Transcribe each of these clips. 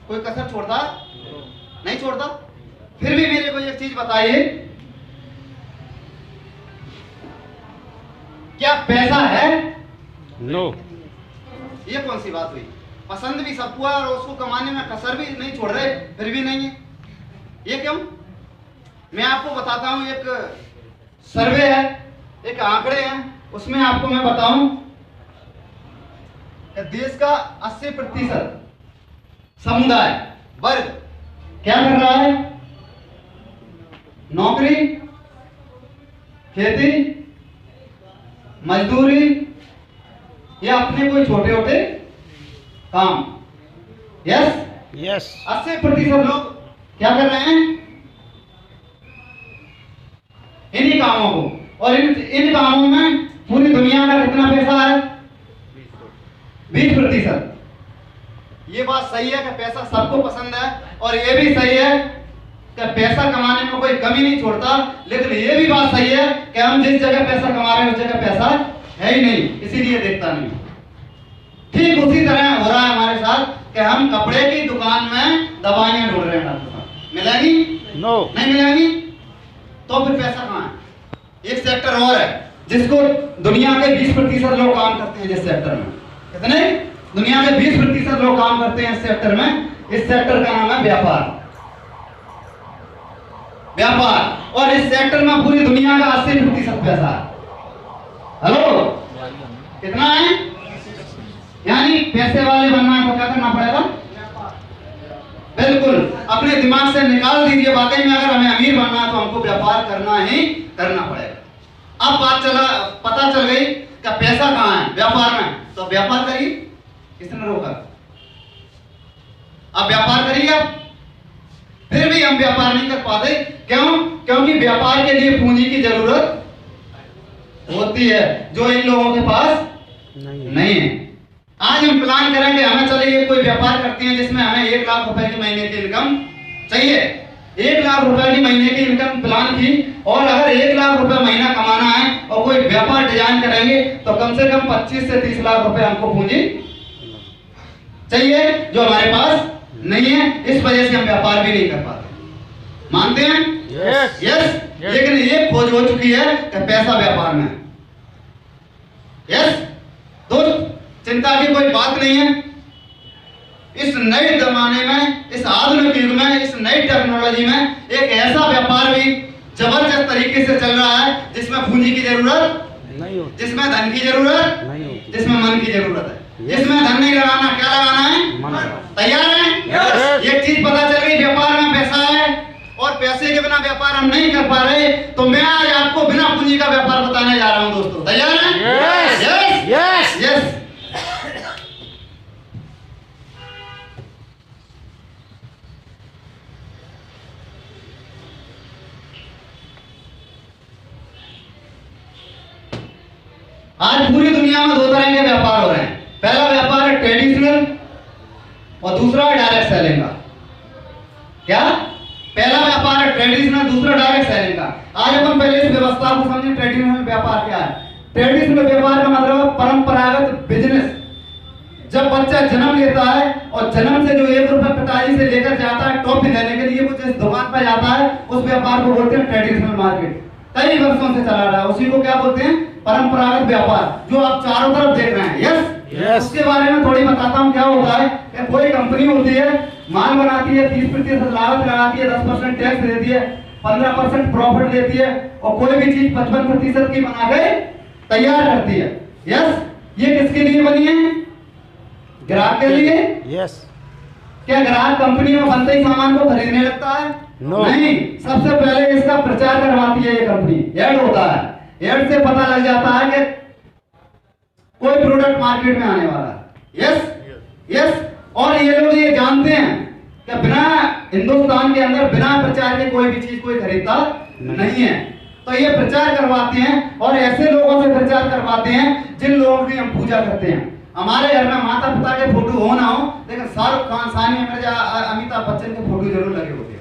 कोई कसर छोड़ता? नहीं छोड़ता। फिर भी मेरे को एक चीज बताइए, क्या पैसा है? नो। ये कौन सी बात हुई? पसंद भी सबको है और उसको कमाने में कसर भी नहीं छोड़ रहे, फिर भी नहीं है, ये क्यों? मैं आपको बताता हूं, एक सर्वे है, एक आंकड़े हैं, उसमें आपको मैं बताऊं कि देश का 80% समुदाय वर्ग क्या कर रहा है? नौकरी, खेती, मजदूरी या अपने कोई छोटे छोटे काम। Yes yes. 80% लोग क्या कर रहे हैं? इन्हीं कामों को। और इन कामों में पूरी दुनिया का कितना पैसा है? 20%। ये बात सही है कि पैसा सबको पसंद है, और ये भी सही है कि पैसा कमाने में कोई कमी नहीं छोड़ता, लेकिन ये भी बात सही है कि हम जिस जगह पैसा कमा रहे हैं उस जगह पैसा है ही नहीं, इसीलिए देखता नहीं। ठीक उसी तरह हो रहा है हमारे साथ कि हम कपड़े की दुकान में दवाइयां ढूंढ रहे हैं डॉक्टर साहब, मिलेंगी? नो। नहीं मिलेंगी, तो फिर पैसा कहाँ है? एक सेक्टर और है जिसको दुनिया के 20% लोग काम करते हैं, जिस सेक्टर में, कितने? दुनिया के 20% लोग काम करते हैं इस सेक्टर में। इस सेक्टर का नाम है व्यापार। व्यापार, और इस सेक्टर में पूरी दुनिया का 80% पैसा है। हेलो, कितना है? यानी पैसे वाले बनना है तो क्या करना पड़ेगा? बिल्कुल, अपने दिमाग से निकाल दीजिए, वाकई में अगर हमें अमीर बनना है तो हमको व्यापार करना ही करना पड़ेगा। अब पता चल गई कि पैसा कहाँ है? व्यापार में, तो व्यापार करिए। किसने रोका? अब व्यापार करिए आप। फिर भी हम व्यापार नहीं कर पाते, क्यों? क्योंकि व्यापार के लिए पूंजी की जरूरत होती है, जो इन लोगों के पास नहीं है। आज हम प्लान करेंगे, हमें चलिए कोई व्यापार करते हैं जिसमें हमें 1 लाख रुपए की महीने की इनकम चाहिए। 1 लाख रुपए की महीने की इनकम प्लान की, और अगर 1 लाख रुपए महीना कमाना है और कोई व्यापार डिजाइन करेंगे तो कम से कम 25 से 30 लाख रुपए हमको पूंजी चाहिए, जो हमारे पास नहीं है। इस वजह से हम व्यापार भी नहीं कर पाते। मानते हैं? यस। लेकिन ये खोज हो चुकी है कि पैसा व्यापार में। यस दोस्त, चिंता की कोई बात नहीं है। इस नए जमाने में, इस आधुनिक युग में, इस नई टेक्नोलॉजी में एक ऐसा व्यापार भी जबरदस्त तरीके से चल रहा है जिसमें पूंजी की जरूरत नहीं होती, जिसमें धन की जरूरत नहीं होती, जिसमें मन की जरूरत है। जिसमें धन नहीं लगाना, क्या लगाना है? तैयार है? ये चीज पता चल गई, व्यापार में पैसा है, और पैसे के बिना व्यापार हम नहीं कर पा रहे, तो मैं आज आपको बिना पूंजी का व्यापार बताने जा रहा हूं दोस्तों। तैयार है? Yes yes yes. आज पूरी दुनिया में 2 तरह के व्यापार हो रहे हैं। पहला व्यापार है ट्रेडिशनल, और दूसरा है डायरेक्ट सेलिंग का। क्या? पहला व्यापार है ट्रेडिशनल, दूसरा डायरेक्ट सेलिंग का। आज अपन पहले इस व्यवस्था को समझें। ट्रेडिशनल व्यापार क्या है? ट्रेडिशनल व्यापार का मतलब है परंपरागत बिजनेस। जब बच्चा जन्म लेता है और जन्म से जो 1 रुपए पिताजी से लेकर जाता है टॉफी लेने के लिए, वो जिस दुकान पर जाता है, उस व्यापार को बोलते हैं ट्रेडिशनल मार्केट। कई वर्षों से चला रहा है, उसी को क्या बोलते हैं? परंपरागत व्यापार, जो आप चारों तरफ देख रहे हैं। यस। उसके बारे में थोड़ी बताता हूँ। क्या होता है कि कोई कंपनी होती है, माल बनाती है, 30% लागत लगाती है, 10% टैक्स देती है, 15% प्रॉफिट देती है, और कोई भी चीज 55% की बना के तैयार करती है। यस। ये किसके लिए बनी है? ग्राहक के लिए। यस। क्या ग्राहक कंपनी में बनते ही सामान को खरीदने लगता है? नहीं, सबसे पहले इसका प्रचार करवाती है ये कंपनी। ऐड होता है, ऐड से पता लग जाता है कि कोई प्रोडक्ट मार्केट में आने वाला है। Yes yes. और ये लोग ये जानते हैं कि बिना हिंदुस्तान के अंदर बिना प्रचार के कोई भी चीज कोई खरीदता नहीं है, तो ये प्रचार करवाते हैं, और ऐसे लोगों से प्रचार करवाते हैं जिन लोगों की हम पूजा करते हैं। हमारे घर में माता पिता के फोटो हो ना हो, लेकिन शाहरुख खान, सानिया मिर्जा, अमिताभ बच्चन के फोटो जरूर लगे होते हैं।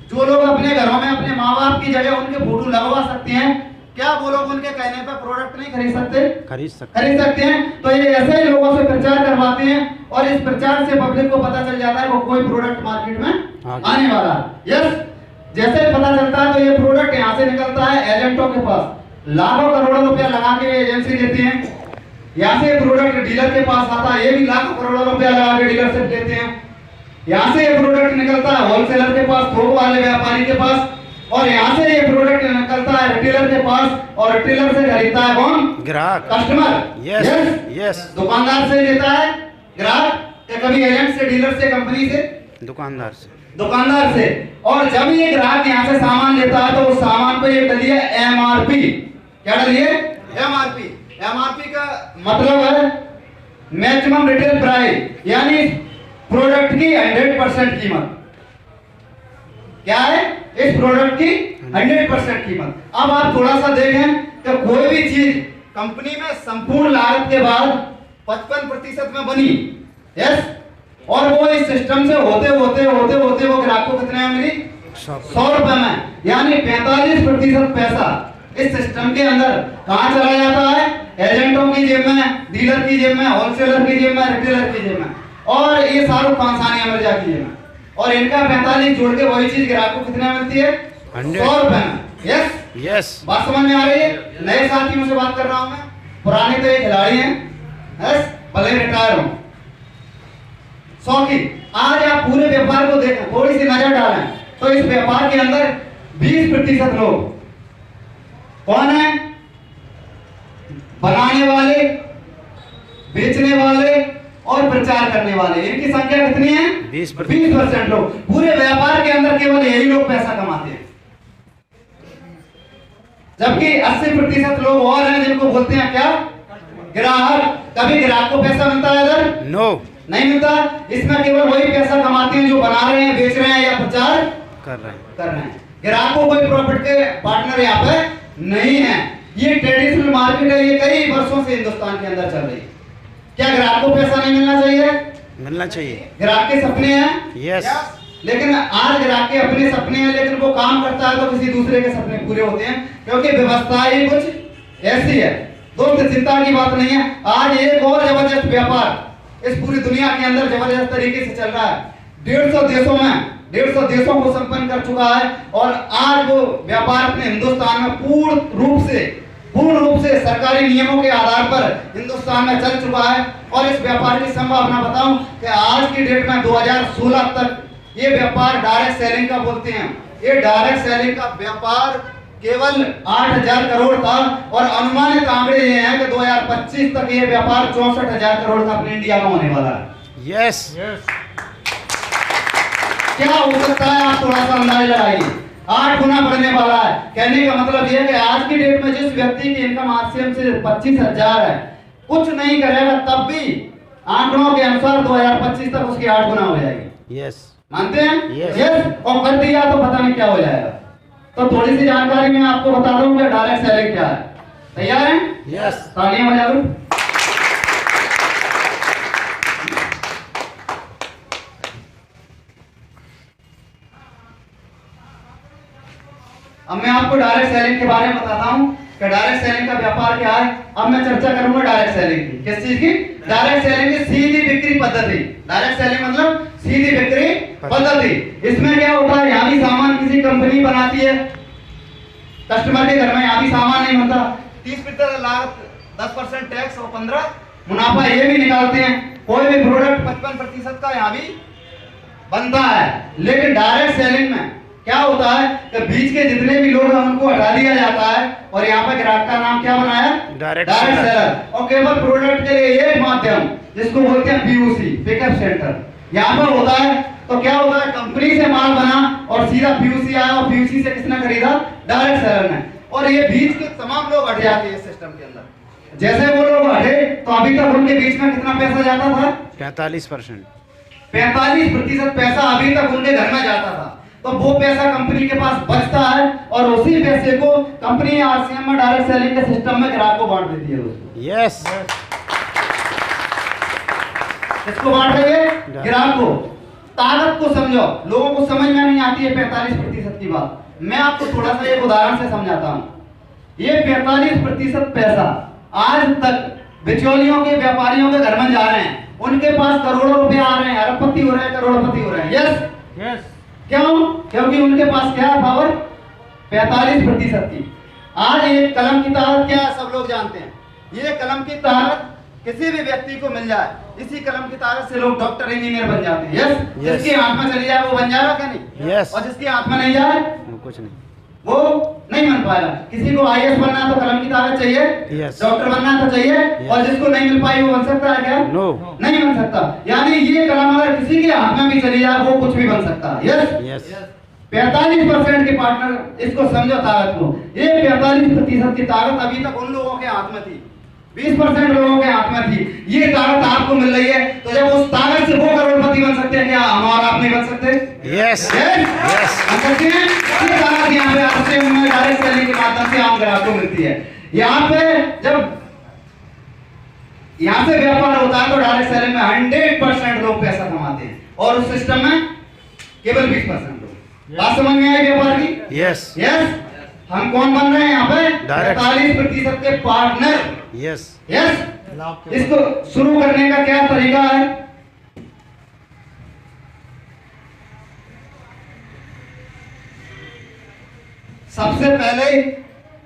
जो लोग अपने घरों में अपने माँ बाप की जगह उनके फोटो लगवा सकते हैं, क्या वो लोग उनके कहने पे प्रोडक्ट नहीं खरीद सकते? खरीद सकते हैं। तो ये ऐसे ही लोगों से प्रचार करवाते हैं और इस प्रचार से पब्लिक को पता चल जाता है वो कोई प्रोडक्ट मार्केट में आने वाला है। यस, जैसे पता चलता है तो ये प्रोडक्ट यहाँ से निकलता है एजेंटों के पास, लाखों करोड़ों रुपया लगा के एजेंसी देती है। यहाँ से प्रोडक्ट डीलर के पास आता है, ये भी लाखों करोड़ों रुपया लगा के डीलर से लेते हैं। यहाँ से ये प्रोडक्ट निकलता है होलसेलर के पास, थोक वाले व्यापारी के पास, और यहाँ से ये प्रोडक्ट निकलता है रिटेलर के पास, और रिटेलर से खरीदता है कौन? ग्राहक, कस्टमर। यस, दुकानदार से लेता है ग्राहक, या कभी एजेंट से, डीलर से, कंपनी से, दुकानदार से। और जब ये ग्राहक यहाँ से सामान लेता है तो उस सामान पे ये डलिए एमआरपी। क्या डलिए? एमआरपी। एमआरपी का मतलब है मैक्सिमम रिटेल प्राइस, यानी प्रोडक्ट की 100% कीमत। क्या है? इस प्रोडक्ट की 100% कीमत। अब आप थोड़ा सा देखें कि कोई भी चीज कंपनी में संपूर्ण लागत के बाद 55% में बनी, यस, और वो इस सिस्टम से होते वो ग्राहक को कितने में मिली? 100 रुपए में, यानी 45% पैसा इस सिस्टम के अंदर कहाँ चला जाता है? एजेंटों की जेब में, डीलर की जेब में, होलसेलर की जेब में, रिटेलर की जेब में, और ये शाहरुख खान, सानिया मिर्जा की जेब में। और इनका 45 जोड़ के वही चीज ग्राहक को कितने में मिलती है? 100 रुपए में। यस, बात समझ में आ रही है? नए साथियों से बात कर रहा हूं मैं, पुराने तो ये खिलाड़ी हैं, यस, भले रिटायर हो, शौकीन। आज आप पूरे व्यापार को देखें, थोड़ी सी नजर डालें तो इस व्यापार के अंदर 20% लोग कौन है? बनाने वाले, बेचने वाले और प्रचार करने वाले। इनकी संख्या कितनी है? 20% लोग। पूरे व्यापार के अंदर केवल यही लोग पैसा कमाते हैं, जबकि 80% लोग और हैं जिनको बोलते हैं क्या? ग्राहक। कभी ग्राहक को पैसा मिलता है इधर? नो, नहीं मिलता। इसमें केवल वही पैसा कमाते हैं जो बना रहे हैं, बेच रहे हैं या प्रचार कर रहे हैं। ग्राहक को कोई प्रॉफिट के पार्टनर यहाँ पे नहीं है। ये ट्रेडिशनल मार्केट है, ये कई वर्षों से हिंदुस्तान के अंदर चल रही है। क्या ग्राहक को पैसा नहीं मिलना चाहिए? मिलना चाहिए। ग्राहक के सपने हैं, यस, लेकिन आज ग्राहक के अपने सपने हैं, लेकिन वो काम करता है तो किसी दूसरे के सपने पूरे होते हैं, क्योंकि व्यवस्था ही कुछ ऐसी है। दोस्त, चिंता की बात नहीं है। आज एक और जबरदस्त व्यापार इस पूरी दुनिया के अंदर जबरदस्त तरीके से चल रहा है। 150 देशों को संपन्न कर चुका है, और आज वो व्यापार अपने हिंदुस्तान में पूर्ण रूप से सरकारी नियमों के आधार पर हिंदुस्तान में चल चुका है। और इस व्यापार की संभावना बताऊं कि आज की डेट में 2016 तक ये व्यापार डायरेक्ट सेलिंग का बोलते हैं, ये डायरेक्ट सेलिंग का व्यापार केवल 8,000 करोड़ था, और अनुमानित आंकड़े ये हैं कि 2025 तक ये व्यापार 64,000 करोड़ का अपने इंडिया में होने वाला है। यस, क्या हो सकता है? आप थोड़ा सा अंदाजा लगाइए। 8 गुना बढ़ने वाला है। कहने का मतलब यह है कि आज की डेट में जिस व्यक्ति की इनकम आरसीएम से 25,000 है, कुछ नहीं करेगा तब भी आंकड़ों के अनुसार 2025 तक उसकी 8 गुना हो जाएगी। यस, मानते हैं? यस। और कर दिया तो पता नहीं क्या हो जाएगा। तो थोड़ी सी जानकारी मैं आपको बता दूं कि डायरेक्ट सेलिंग क्या है। तैयार हैं? यस, तालियां बजा दो। अब मैं आपको डायरेक्ट सेलिंग के बारे में बताता हूं कि डायरेक्ट सेलिंग का व्यापार क्या है। अब मैं चर्चा करूंगा डायरेक्ट सेलिंग की। किस चीज की? डायरेक्ट सेलिंग की सीधी बिक्री पद्धति। डायरेक्ट सेलिंग मतलब सीधी बिक्री पद्धति। इसमें क्या होता है? यहाँ भी सामान किसी कंपनी बनाती है, कस्टमर के घर में यहाँ भी सामान नहीं बनता। 30% लागत, 10% टैक्स और 15 मुनाफा ये भी निकालते हैं। कोई भी प्रोडक्ट 55% का यहाँ भी बनता है। लेकिन डायरेक्ट सेलिंग में क्या होता है कि बीच के जितने भी लोग हैं उनको हटा दिया जाता है, और यहाँ पे ग्राहक का नाम क्या बनाया? Direct seller. और केवल प्रोडक्ट के लिए एक माध्यम जिसको बोलते हैं पीयूसी, पिकअप सेंटर, यहाँ पर होता है। तो क्या होता है? कंपनी से माल बना और सीधा पीयूसी आया, और पीयूसी से किसने खरीदा? डायरेक्ट सेलर ने। और ये बीच के तमाम लोग हट जाते हैं सिस्टम के अंदर। जैसे वो लोग हटे तो अभी तक उनके बीच में कितना पैसा जाता था? 45%। 45% पैसा अभी तक उनके घर में जाता था। तो वो पैसा कंपनी के पास बचता है, और उसी पैसे को कंपनी आरसीएम में डायरेक्ट सेलिंग के सिस्टम में ग्राहक को बांट देती है दोस्तों। यस, किसको बांट रही है? ग्राहक को। ताकत को समझो, लोगों को समझ में नहीं आती है 45% की बात। मैं आपको थोड़ा सा एक उदाहरण से समझाता हूँ। ये 45% पैसा आज तक बिचौलियों के व्यापारियों के घर में जा रहे हैं, उनके पास करोड़ों रुपए आ रहे हैं, अरबपति हो रहे हैं, करोड़पति हो रहे हैं। यस, क्यों? क्योंकि उनके पास क्या है पावर? 45% की। आज ये कलम की ताकत क्या है सब लोग जानते हैं। ये कलम की ताकत किसी भी व्यक्ति को मिल जाए, इसी कलम की ताकत से लोग डॉक्टर इंजीनियर बन जाते हैं। यस, जिसके हाथ में चली जाए वो बन जाएगा क्या? नहीं। यस। और जिसके हाथ में नहीं जाए कुछ नहीं, वो नहीं बन पाएगा। किसी को आईएएस बनना है तो कलम की ताकत चाहिए, यस। डॉक्टर बनना है तो चाहिए, और जिसको नहीं मिल पाई वो बन सकता है क्या? नो, नहीं बन सकता। यानी ये कलम अगर किसी के हाथ में भी चली जाए वो कुछ भी बन सकता है। Yes, yes. 45% की पार्टनर, इसको समझो ताकत को। ये 45% की ताकत अभी तक उन लोगों के हाथ में थी, 20% लोगों के हाथ में थी। ये ताकत आपको मिल रही है, तो जब उस ताकत से वो करोड़पति बन सकते हैं, क्या हम और आप नहीं बन सकते? यस, यस, हम सकते हैं। ये ताकत यहाँ पे आपसे डायरेक्ट सेलिंग के माध्यम से आम ग्राहक को मिलती है। यहाँ पे जब यहाँ से व्यापार होता है तो डायरेक्ट सेलिंग में 100% लोग पैसा कमाते हैं, और उस सिस्टम में केवल 20% लोग। बात समझ में आई व्यापार की? Yes, yes. हम कौन बन रहे हैं यहाँ पे? 45% के पार्टनर। Yes, yes. इसको शुरू करने का क्या तरीका है? सबसे पहले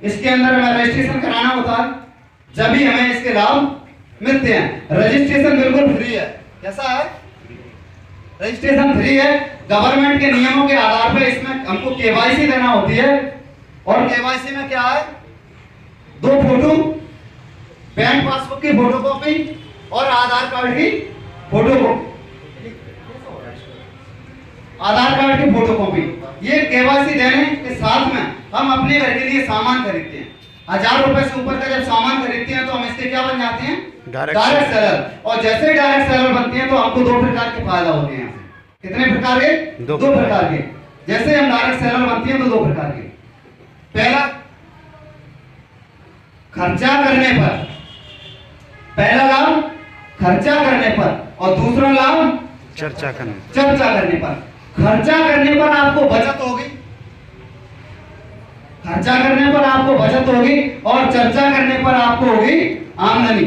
इसके अंदर हमें रजिस्ट्रेशन कराना होता है, जब भी हमें इसके लाभ मिलते हैं। रजिस्ट्रेशन बिल्कुल फ्री है। कैसा है? रजिस्ट्रेशन फ्री है। गवर्नमेंट के नियमों के आधार पर इसमें हमको केवाईसी देना होती है, और केवाईसी में क्या है? 2 फोटो, बैंक पासबुक की फोटोकॉपी और आधार कार्ड की फोटोकॉपी, आधार कार्ड की फोटोकॉपी। ये केवाईसी देने के साथ में हम अपने घर के लिए सामान खरीदते हैं। 1000 रुपए से ऊपर का जब सामान खरीदते हैं तो हम इसके क्या बन जाते हैं? Direct seller. और जैसे ही डायरेक्ट सेलर बनते हैं तो हमको 2 प्रकार के फायदा होते हैं। कितने प्रकार के? 2 प्रकार के। जैसे हम डायरेक्ट सेलर बनते हैं तो 2 प्रकार के। पहला, खर्चा करने पर, पहला लाभ खर्चा करने पर, और दूसरा लाभ चर्चा करने पर। खर्चा करने पर आपको बचत होगी, खर्चा करने पर आपको बचत होगी, और चर्चा करने पर आपको होगी आमदनी।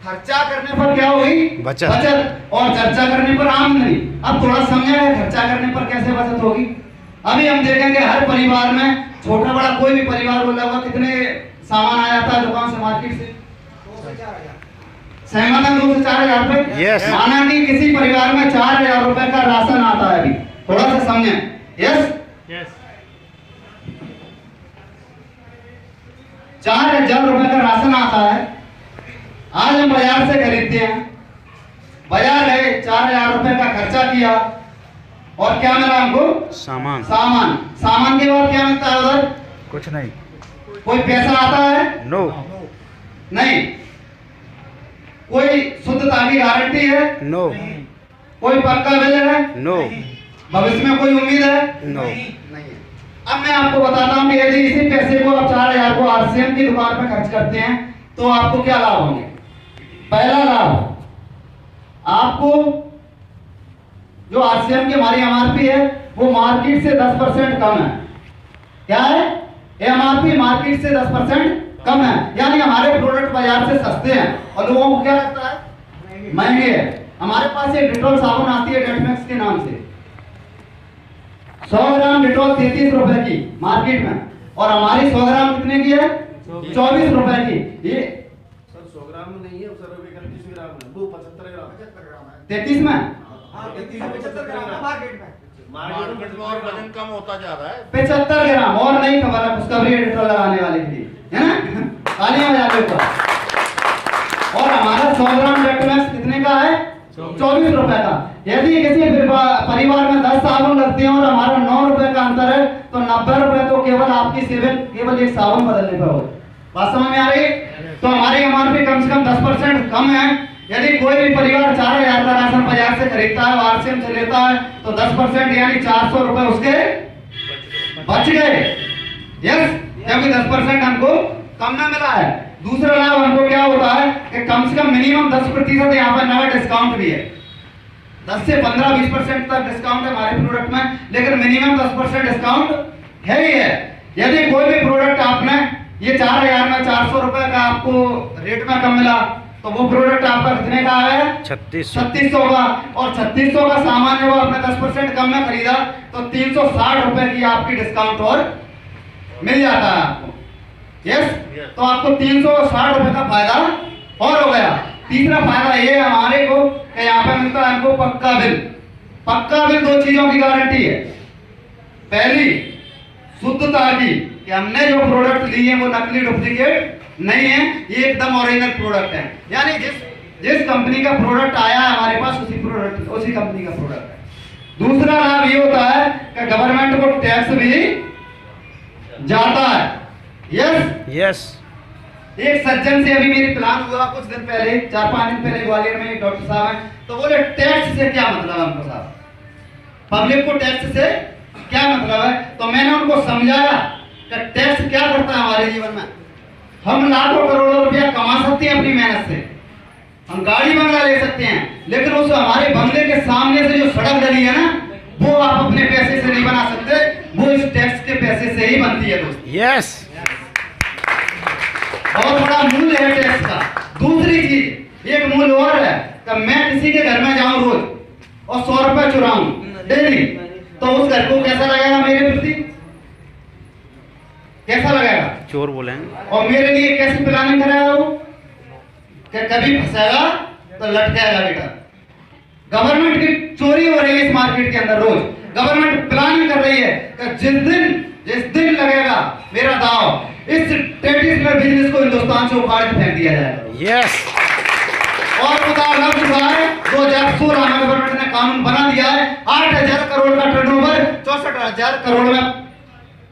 खर्चा करने पर क्या होगी? बचत, और चर्चा करने पर आमदनी। अब थोड़ा समझा है खर्चा करने पर कैसे बचत होगी। अभी हम देखेंगे हर परिवार में, छोटा बड़ा कोई भी परिवार बोला होगा, कितने सामान आ जाता है दुकान से, मार्केट से? 2 से 4 हजार। सहमत है? 2 से 4 हजार रुपए। यस। माना कि किसी परिवार में 4000 रुपए का राशन आता है। अभी थोड़ा सा समझें। यस, 4000 रुपए का राशन आता है। आज हम बाजार से खरीदते हैं, बाजार गए, 4000 रुपए का खर्चा किया, और क्या मिला हमको? सामान। सामान के बाद क्या मिलता है उधर? कुछ नहीं। कोई पैसा आता है? नो, नहीं। कोई शुद्धता की गारंटी है? नो। कोई पक्का बिल है? नो। भविष्य में कोई उम्मीद है? नो, नहीं है। अब मैं आपको बताता हूँ कि यदि इसी पैसे को आप 4000 को आरसीएम की दुकान पर खर्च करते हैं तो आपको क्या लाभ होंगे? पहला लाभ, आपको जो आरसीएम की हमारी एमआरपी है वो मार्केट से 10% कम है। क्या है? एमआरपी मार्केट से 10% कम है, यानी हमारे प्रोडक्ट बाजार से सस्ते हैं, और लोगों को क्या लगता है? महंगे है। हमारे पास एक डिटॉल साबुन आती है डेटमैक्स के नाम से, 100 ग्राम डिटॉल 33 रुपए की मार्केट में, और हमारी 100 ग्राम कितने की है? 24 रुपए की। ये 100 ग्राम में नहीं है सर, 31 ग्राम है, वो 75 ग्राम है। 33 में? 75 ग्राम मार्केट में, और वजन कम होता जा रहा है। 75 ग्राम। और नहीं खबर है खुशखबरी डिटॉल लगाने वाले के लिए, है ना? तालियां बजा दो ऊपर। और हमारा 100 ग्राम डेटमैक्स कितने का है? 24 रुपए का। यदि किसी परिवार में 10 साबुन लगते हैं और हमारा 9 रुपए का अंतर है, तो 90 रुपए तो केवल आपकी सेवन केवल एक साबुन बदलने पर हो। बात समझ में आ रही? तो हमारी एमआरपी कम से कम 10% कम है। यदि कोई भी परिवार 4000 का राशन बाजार से खरीदता है, आरसीएम से लेता है, तो 10% यानी 400 रुपए उसके बच गए। यस, क्योंकि 10% हमको कम में मिला है। दूसरा लाभ हमको क्या होता है कि कम से कम मिनिमम 10% यहाँ पर नया डिस्काउंट भी है। 10 से 15-20% तक डिस्काउंट है हमारे प्रोडक्ट में, लेकिन मिनिमम 10% डिस्काउंट है ही है। यदि कोई भी प्रोडक्ट आपने ये 4000 में 400 रुपए का आपको रेट में कम मिला, तो वो प्रोडक्ट आपका कितने का है? 3600 का। और 3600 का सामान है वो आपने 10% कम में खरीदा तो 360 रुपए की आपकी डिस्काउंट और मिल जाता है आपको। यस, तो आपको 360 रुपए का फायदा और हो गया। तीसरा फायदा ये है हमारे को कि यहाँ पे मिलता है हमको पक्का बिल। पक्का बिल 2 चीजों की गारंटी है। पहली, शुद्धता की, कि हमने जो प्रोडक्ट लिए हैं वो नकली डुप्लीकेट नहीं है, ये एकदम ओरिजिनल प्रोडक्ट है। यानी जिस कंपनी का प्रोडक्ट आया है हमारे पास उसी कंपनी का प्रोडक्ट है। दूसरा लाभ ये होता है कि गवर्नमेंट को टैक्स भी जाता है। यस, एक सज्जन से अभी मेरी प्लान हुआ कुछ दिन पहले, 4-5 दिन पहले ग्वालियर में एक डॉक्टर साहब हैं, तो बोले टैक्स से क्या मतलब है हमको साहब, पब्लिक को टैक्स से क्या मतलब है। तो मैंने उनको समझाया कि टैक्स क्या करता है हमारे जीवन में। हम लाखों करोड़ों रुपया कमा सकते हैं अपनी मेहनत से, हम गाड़ी बंगला ले सकते हैं, लेकिन उस हमारे बंगले के सामने से जो सड़क डली है ना, वो आप अपने पैसे से नहीं बना सकते, वो इस टैक्स के पैसे से ही बनती है दोस्त। यस, बहुत बड़ा मूल्य है टैक्स का। दूसरी चीज, एक मूल्य और है कि मैं किसी के घर में जाऊं रोज और 100 रुपए चुराऊं डेली, तो उस घर को कैसा लगेगा मेरे प्रति, कैसा लगेगा? चोर बोलेंगे। और मेरे लिए कैसी प्लानिंग कराया वो कि कभी फंसेगा तो लटकेगा बेटा। गवर्नमेंट की चोरी हो रही है इस मार्केट के अंदर रोज। गवर्नमेंट प्लानिंग कर रही है कि जिस दिन लगेगा मेरा दाव, इस ट्रेडिशनल बिजनेस को हिंदुस्तान से उखाड़ के फेंक दिया जाएगा। यस, और उदाहरण हुआ है 2016 में गवर्नमेंट ने कानून बना दिया है, 8000 करोड़ का टर्नओवर 64,000 करोड़ में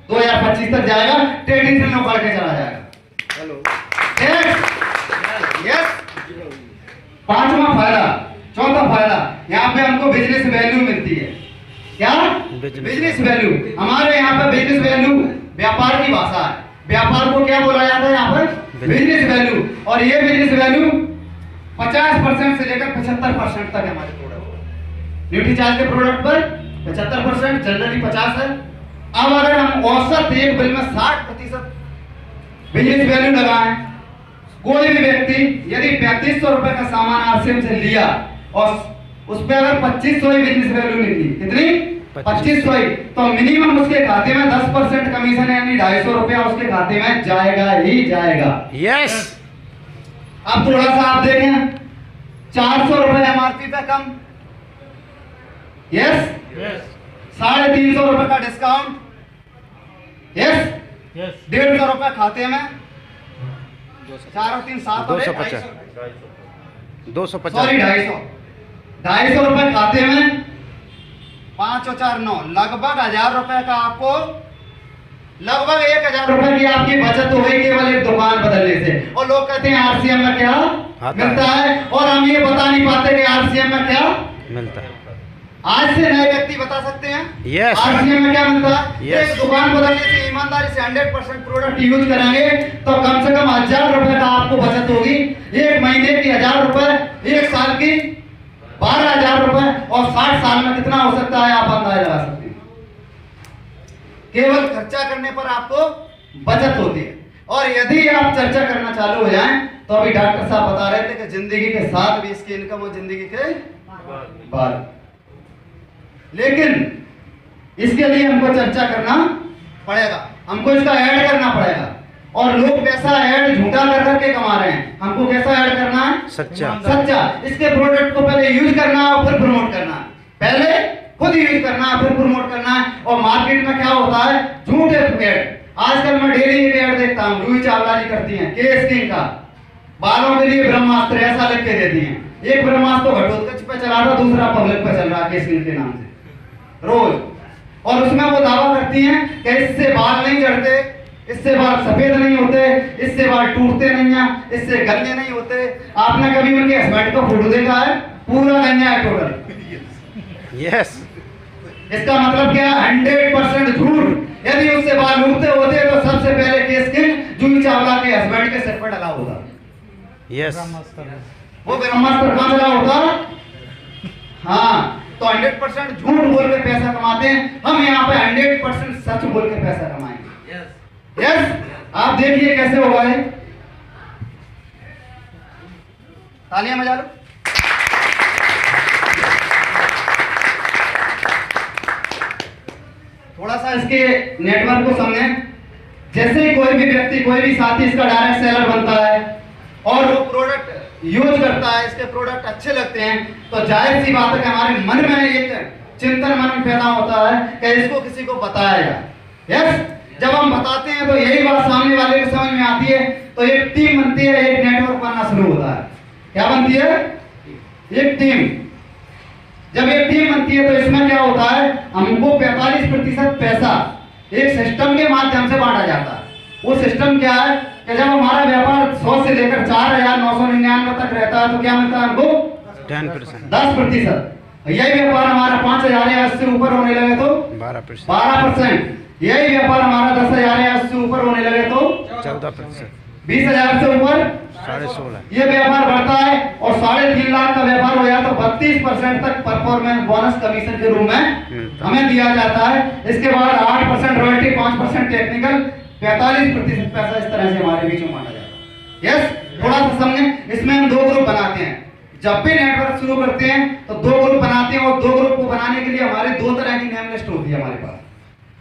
2025 तक जाएगा, ट्रेडिशनल में बढ़ के चला जाएगा। Hello, yes. पांचवा फायदा, चौथा फायदा, यहाँ पे हमको बिजनेस वैल्यू मिलती है। क्या? Business value. हमारे यहाँ पे बिजनेस वैल्यू व्यापार की भाषा है। व्यापार को क्या बोला जाता है यहाँ पर? Business value. और ये बिजनेस वैल्यू 50% से लेकर 75% तक हमारे प्रोडक्ट, ड्यूटी चार्ज के प्रोडक्ट पर 75%, जनरली 50 है। अब अगर हम औसत एक बिल में 60% बिजनेस वैल्यू लगाएं, कोई भी व्यक्ति यदि 3500 रुपए का सामान आरसीएम से लिया और उस पे अगर 2500 ही बिजनेस वैल्यू निकली, कितनी? 2500 ही, तो मिनिमम उसके खाते में 10% कमीशन यानी 250 रुपया उसके खाते में जाएगा ही जाएगा। यस, अब थोड़ा सा आप देखें, 400 रुपए एमआरपी पे कम, यस, 350 रुपए का डिस्काउंट, यस, 150 रुपए खाते में, 4 और 3 7 250, 250 रुपए खाते में, 5 और 4 9, लगभग 1000 रुपए का आपको, लगभग 1000 रुपए की आपकी बचत हो गई केवल एक दुकान बदलने से। और लोग कहते हैं आरसीएम में क्या मिलता है, और हम ये बता नहीं पाते कि आरसीएम में क्या मिलता है। आज से नए व्यक्ति बता सकते हैं यस, आरसीएम में क्या मिलता है। यस। एक दुकान बदलने से ईमानदारी से 100% प्रोडक्ट यूज करेंगे तो कम से कम 1000 रुपए का आपको बचत होगी। एक महीने की 1000 रुपए, एक साल की 12,000 रुपए, और 60 साल में कितना हो सकता है आप अंदाजा लगा सकते हैं। केवल खर्चा करने पर आपको बचत होती है। और यदि आप चर्चा करना चालू हो जाएं, तो अभी डॉक्टर साहब बता रहे थे कि जिंदगी के साथ भी इसकी इनकम और जिंदगी के बाद, लेकिन इसके लिए हमको चर्चा करना पड़ेगा, हमको इसका ऐड करना पड़ेगा। और लोग पैसा ऐड झूठा कर करके कमा रहे हैं, हमको कैसा ऐड करना है? सच्चा। इसके प्रोडक्ट को पहले यूज करना है और फिर प्रमोट करना है। पहले खुद यूज करना है फिर प्रमोट करना है। और मार्केट में क्या होता है? झूठे ऐड। आजकल मैं डेली एक ऐड देखता हूँ, जूही चावला जी करती हैं के स्किन का, बालों के लिए ब्रह्मास्त्र ऐसा लिख के देती हैं। एक ब्रह्मास्त्र घटोत्कच पे चला रहा, दूसरा पब्लिक पे चल रहा है के स्किन के नाम से रोज। और उसमें वो दावा करती हैं कि इससे बाल नहीं झड़ते, इससे बाल सफेद नहीं होते, इससे बाल टूटते नहीं हैं, इससे गंजे नहीं होते। आपने कभी उनके हस्बैंड का फोटो देखा है? पूरा गंजा है टोटल। यस, इसका मतलब क्या है? 100% झूठ। यदि उससे बाल उगते होते तो सबसे पहले के स्किन जूही चावला के हस्बैंड के सिर पर डला होगा। यस, वो ब्रह्मास्त्र कहां डला होगा? हाँ, तो 100% झूठ बोल के पैसा कमाते हैं, हम यहाँ पे 100% सच बोल के पैसा कमाएंगे। यस, आप देखिए कैसे होगा ये। तालियां बजा लो। थोड़ा सा इसके नेटवर्क को समझें। जैसे ही कोई भी व्यक्ति, कोई भी साथी इसका डायरेक्ट सेलर बनता है और वो प्रोडक्ट यूज करता है, इसके प्रोडक्ट अच्छे लगते हैं, तो जाहिर सी बात है कि हमारे मन में एक चिंतन मन में पैदा होता है कि इसको किसी को बताया जाए। यस, जब हम बताते हैं तो यही बात सामने वाले को समझ में आती है, तो एक टीम बनती है, एक नेटवर्क बनना शुरू होता है। क्या बनती है? एक टीम। जब एक टीम बनती है तो इसमें क्या होता है, हमको 45% पैसा एक सिस्टम के माध्यम से बांटा जाता है। वो सिस्टम क्या है कि जब हमारा व्यापार 100 से लेकर 4,999 तक रहता है तो क्या मिलता है हमको? 10%। यही व्यापार हमारा 5,000 या उससे ऊपर होने लगे तो 12%। यही व्यापार हमारा 10,000 या उससे ऊपर होने लगे तो 14%। 20,000 से ऊपर 16.5। ये व्यापार बढ़ता है और 3.5 लाख का व्यापार हो जाए तो 32% तक परफॉर्मेंस बोनस कमीशन के रूप में हमें दिया जाता है। इसके बाद 8% रॉयल्टी, 5% टेक्निकल, 45% पैसा इस तरह से हमारे बीच में बांटा जाता है। यस, थोड़ा सा समझें। इसमें हम 2 ग्रुप बनाते हैं। जब भी नेटवर्क शुरू करते हैं तो 2 ग्रुप बनाते हैं और 2 ग्रुप को बनाने के लिए हमारे 2 तरह की नेम लिस्ट होती है हमारे पास।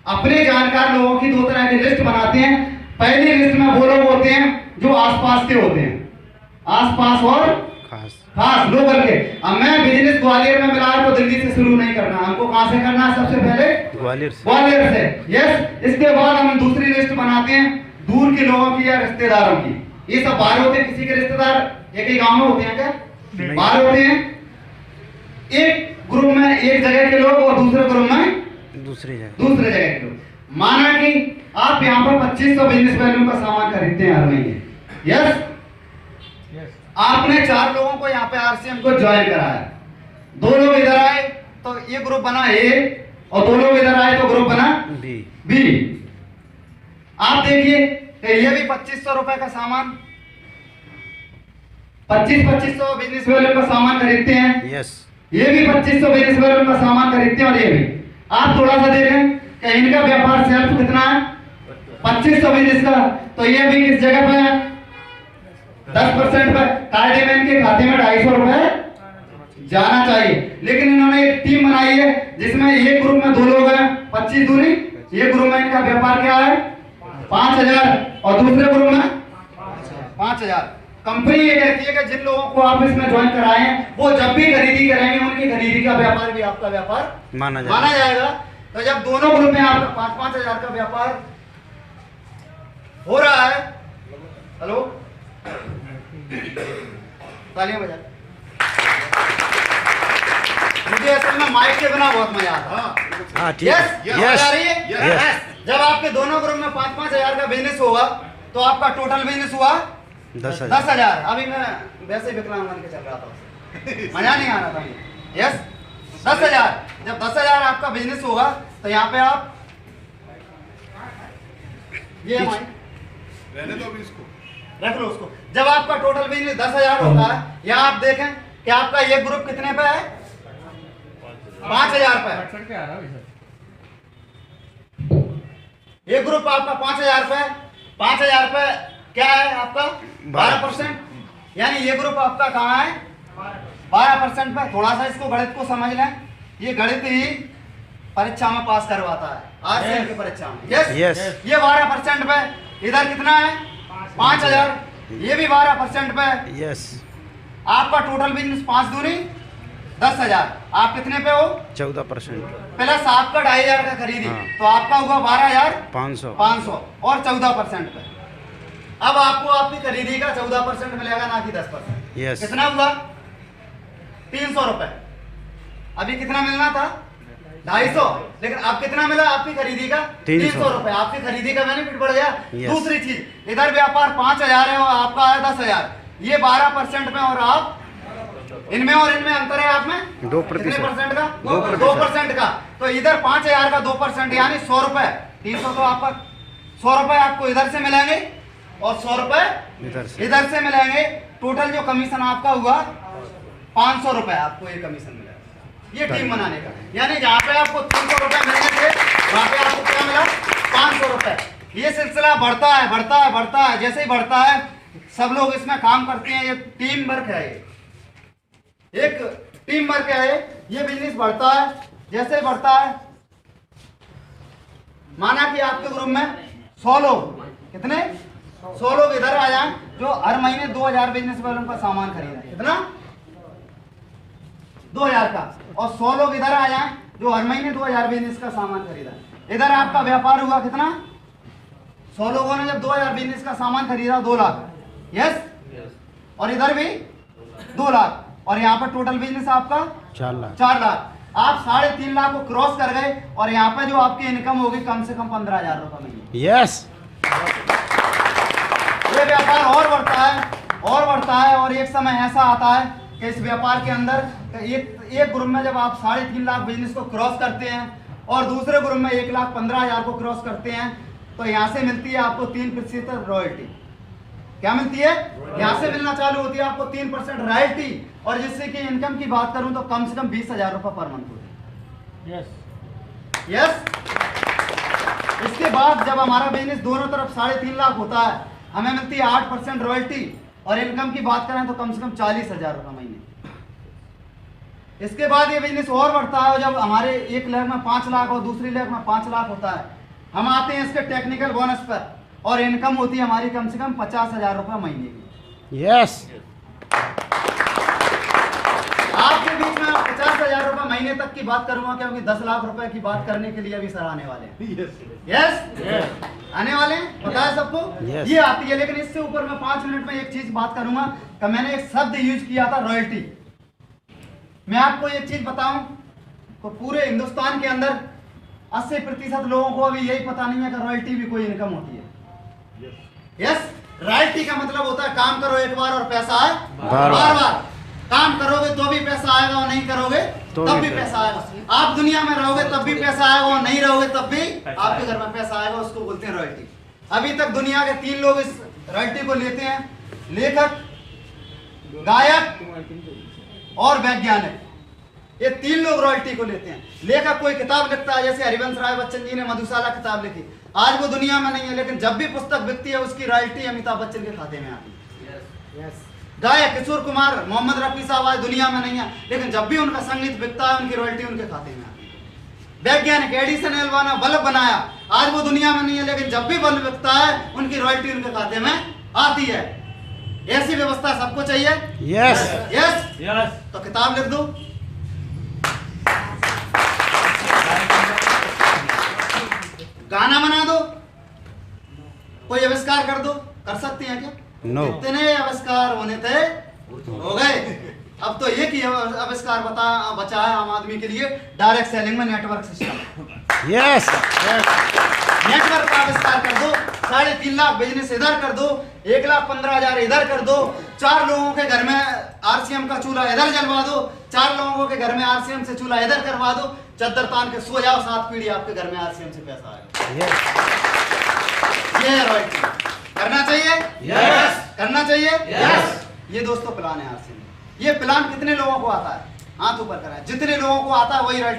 अपने जानकार लोगों की 2 तरह की लिस्ट बनाते हैं। पहली लिस्ट में वो लोग होते हैं जो आसपास के होते हैं, आसपास और खास लोकल के। अब मैं बिजनेस ग्वालियर में मिला है तो दिल्ली से शुरू नहीं करना, हमको कहां से करना है? सबसे पहले ग्वालियर से। यस, इसके बाद हम दूसरी लिस्ट बनाते हैं दूर के लोगों की या रिश्तेदारों की। ये सब बाहर होते हैं, किसी के रिश्तेदार एक ही गांव में होते हैं क्या? बाहर होते हैं। एक ग्रुप में एक जगह के लोग और दूसरे ग्रुप में दूसरे जगह के लोग। माना कि आप यहाँ पर 2500 बिजनेस वैल्यू का सामान खरीदते हैं हर महीने। यस, आपने 4 लोगों को यहाँ पे आरसीएम को ज्वाइन कराया। 2 लोग इधर आए तो ये ग्रुप बना ए और 2 लोग इधर आए तो ग्रुप बना बी। आप देखिए कि ये भी 2500 रुपए का सामान, 2500 बिजनेस वैल्यू का सामान खरीदते हैं। यस, ये भी 2500 बिजनेस वैल्यू का सामान खरीदते हैं और ये भी। आप थोड़ा सा देखें कि इनका व्यापार सेल्फ कितना है? 2500 बिजनेस का, तो ये भी किस जगह पे है? 10% पर। कायदे में इनके खाते में 250 रुपए जाना चाहिए। लेकिन इन्होंने एक टीम बनाई है जिसमें एक ग्रुप में 2 लोग हैं, 25 दूरी। ये ग्रुप में इनका व्यापार क्या है? 5,000 और दूसरे ग्रुप में 5,000। कंपनी ये कहती है कि जिन लोगों को आप इसमें ज्वाइन कराए हैं वो जब भी खरीदी करेंगे उनकी खरीदी का व्यापार भी आपका व्यापार माना जाएगा। तो जब दोनों ग्रुप में आपका 5,000 का व्यापार हो रहा है, हेलो, तालियां बजा। मुझे असल में माइक के बिना बहुत मजा आता है। हाँ, ठीक है। यस, जब आपके दोनों ग्रुप में 5,000 का बिजनेस होगा तो आपका टोटल बिजनेस हुआ 10,000। अभी मैं वैसे विकलांग बन के चल रहा था, मजा नहीं आ रहा था मुझे। यस, 10,000। जब 10,000 आपका बिजनेस होगा तो यहाँ पे आप ये रहने दो, अभी इसको रख लो उसको। जब आपका टोटल बिजनेस 10,000 होता है, या आप देखें कि आपका ये ग्रुप कितने पे है? 5,000 पे। ये ग्रुप आपका 5,000 पे। 5,000 पे क्या है आपका? 12%। यानी ये ग्रुप आपका कहाँ है? 12% पे। थोड़ा सा इसको गणित को समझ लें। ये गणित ही परीक्षा में पास करवाता है, आरसीएम की परीक्षा में। यस, ये 12% पे। इधर कितना है? 5,000। ये भी 12% पे। यस, आपका टोटल बिजनेस 5 दूनी 10,000। आप कितने पे हो? 14%। प्लस आपका 2,500 का खरीदी, तो आपका हुआ 12,500 और 14% पे। अब आपको आपकी खरीदी का 14% मिलेगा, ना कि 10%। यस, कितना हुआ? 300 रुपए। अभी कितना मिलना था? 250। लेकिन अब कितना मिला आपकी खरीदी का? 300 रुपए। आपकी खरीदी का बेनिफिट बढ़ गया। दूसरी चीज, इधर व्यापार 5,000 है और आपका है 10,000। ये 12% में और आप इनमें और इनमें अंतर है आप में 2% का 2% का। तो इधर 5,000 का 2% यानी 100 रुपए। 300 तो आपका 100 रुपए आपको इधर से मिलेंगे और 100 रुपए इधर से मिलेंगे। टोटल जो कमीशन आपका हुआ 500 रुपए आपको ये कमीशन मिला। ये टीम बनाने का, यानी जहाँ पे आपको 300 रुपए मिलने थे वहाँ पे आपको क्या मिला? 500 रुपए। ये सिलसिला बढ़ता है बढ़ता है बढ़ता है। जैसे ही बढ़ता है सब लोग इसमें काम करते हैं। ये टीम वर्क है, ये एक टीम वर्क है। ये बिजनेस बढ़ता है। जैसे ही बढ़ता है, माना कि आपके ग्रुप में 100 लोग, कितने 100 लोग इधर आ जाएं जो हर महीने 2000 बिजनेस वालों का सामान खरीदा। कितना 2000 का। और 100 लोग इधर आ जाएं जो हर महीने 2000 बिजनेस का सामान खरीदा। इधर आपका व्यापार हुआ कितना, 100 लोगों ने जब 2000 बिजनेस का सामान खरीदा 2 लाख। यस, और इधर भी 2 लाख, और यहाँ पर टोटल बिजनेस आपका 4 लाख। आप 3.5 लाख को क्रॉस कर गए और यहाँ पे जो आपकी इनकम होगी कम से कम 15,000 रुपए महीने। यस, ये व्यापार और बढ़ता है और बढ़ता है। और एक समय ऐसा आता है कि इस व्यापार के अंदर एक ग्रुप में जब आप 3.5 लाख बिजनेस को क्रॉस करते हैं और दूसरे ग्रुप में 1,15,000 को क्रॉस करते हैं, तो यहाँ से मिलती है आपको 3% रॉयल्टी। क्या मिलती है? यहाँ से मिलना चालू होती है आपको 3% रॉयल्टी। और जिससे कि इनकम की बात करूं तो कम से कम 20,000 रुपए पर मंथ होती है। यस। इसके बाद जब हमारा बिजनेस दोनों तरफ 3.5 लाख होता है, हमें मिलती है 8% रॉयल्टी। और इनकम की बात करें तो कम से कम 40,000 रुपए महीने। इसके बाद ये बिजनेस और बढ़ता है। जब हमारे एक लेग में 5 लाख और दूसरी लेग में 5 लाख होता है, हम आते हैं इसके टेक्निकल बोनस पर और इनकम होती है हमारी कम से कम 50,000 रुपए महीने की। यस, आपके बीच में 50,000 रुपए महीने तक की बात करूंगा क्योंकि 10 लाख रुपए की बात करने के लिए अभी सर आने वाले हैं। यस, आने वाले हैं, पता है सबको। Yes. ये आती है। लेकिन इससे ऊपर मैं 5 मिनट में एक चीज बात करूंगा कि मैंने एक शब्द यूज किया था, रॉयल्टी। मैं आपको एक चीज बताऊं तो पूरे हिंदुस्तान के अंदर 80% लोगों को अभी यही पता नहीं है कि रॉयल्टी भी कोई इनकम होती है। यस, रॉयल्टी का मतलब होता है काम करो एक बार और पैसा आए बार बार। काम करोगे तो भी पैसा आएगा और नहीं करोगे तब भी पैसा आएगा। आप दुनिया में रहोगे तब भी पैसा आएगा और नहीं रहोगे तब भी आपके घर में पैसा आएगा। उसको बोलते हैं रॉयल्टी। अभी तक दुनिया के 3 लोग इस रॉयल्टी को लेते हैं, लेखक, गायक और वैज्ञानिक। ये 3 लोग रॉयल्टी को लेते हैं। लेखक कोई किताब लिखता है, जैसे हरिवंश राय बच्चन जी ने मधुशाला किताब लिखी, आज वो दुनिया में नहीं है, लेकिन जब भी पुस्तक बिकती है उसकी रॉयल्टी अमिताभ बच्चन के खाते में आती है। गायक किशोर कुमार, मोहम्मद रफी साहब आज दुनिया में नहीं है, लेकिन जब भी उनका संगीत बिकता है उनकी रॉयल्टी उनके खाते में आती है। वैज्ञानिक एडिसन एल्वा ने बल्ब बनाया, आज वो दुनिया में नहीं है, लेकिन जब भी बल्ब बिकता है उनकी रॉयल्टी उनके खाते में आती है। ऐसी व्यवस्था सबको चाहिए। Yes, yes, yes. तो किताब लिख दो, गाना बना दो, कोई आविष्कार कर दो। कर सकते हैं क्या? नो। कितने आविष्कार होने थे, हो गए। अब तो एक ही आविष्कार बचा है आम आदमी के लिए, डायरेक्ट सेलिंग में नेटवर्क सिस्टम। यस, नेटवर्क का आविष्कार कर दो। 3.5 लाख बिजनेस इधर कर दो, 1,15,000 इधर कर दो। 4 लोगों के घर में RCM का चूल्हा इधर जलवा दो, 4 लोगों के घर में RCM से चूल्हा इधर करवा दो। चद्दर तान के सो जाओ, 7 पीढ़ी आपके घर में RCM से पैसा आएगा। ये है रॉयल्टी। करना चाहिए? यस। करना चाहिए? यस। ये दोस्तों प्लान है RCM। ये प्लान कितने लोगों को आता है? हाथ ऊपर कराएं। जितने लोगों को आता है वही रॉयल्टी